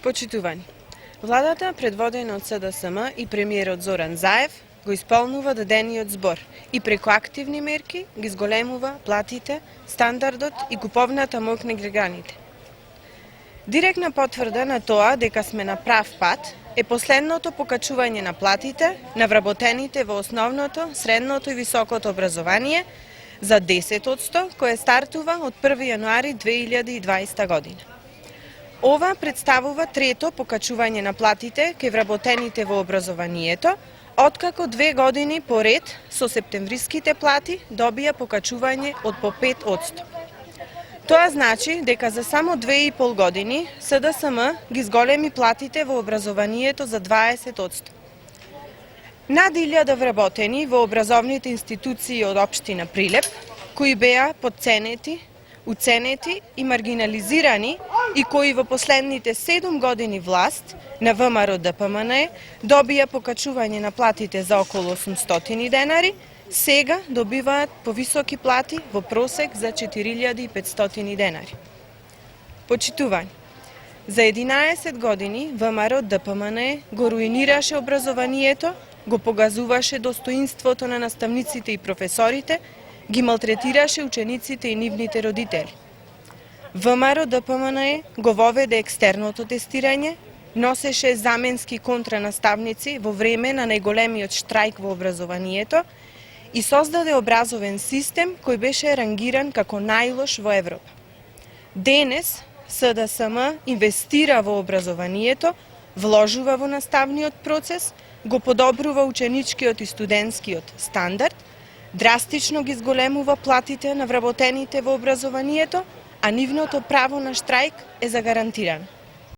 Почитувани, владата, предводена од СДСМ и премиерот Зоран Заев, го исполнува дадениот збор и преку активни мерки ги зголемува платите, стандардот и куповната моќ на граѓаните. Директна потврда на тоа дека сме на прав пат е последното покачување на платите на вработените во основното, средното и високото образование за 10%, кое стартува од 1 јануари 2020 година. Ова представува трето покачување на платите кај вработените во образованието, откако 2 години поред со септемвриските плати добија покачување од по 5%. Тоа значи дека за само 2,5 години СДСМ ги зголеми платите во образованието за 20%. Над 1000 вработени во образовните институции од општина Прилеп, кои беа подценети, уценети и маргинализирани и кои во последните 7 години власт на ВМРО ДПМН добија покачување на платите за околу 800 денари, сега добиваат повисоки плати во просек за 4500 денари. Почитувани, за 11 години ВМРО ДПМН го руинираше образованието, го погазуваше достоинството на наставниците и професорите, ги малтретираше учениците и нивните родители. ВМРО ДПМН го воведе екстерното тестирање, носеше заменски контранаставници во време на најголемиот штрајк во образованието и создаде образовен систем кој беше рангиран како најлош во Европа. Денес СДСМ инвестира во образованието, вложува во наставниот процес, го подобрува ученичкиот и студентскиот стандард, драстично ги зголемува платите на вработените во образованието, а нивното право на штрајк е загарантирано.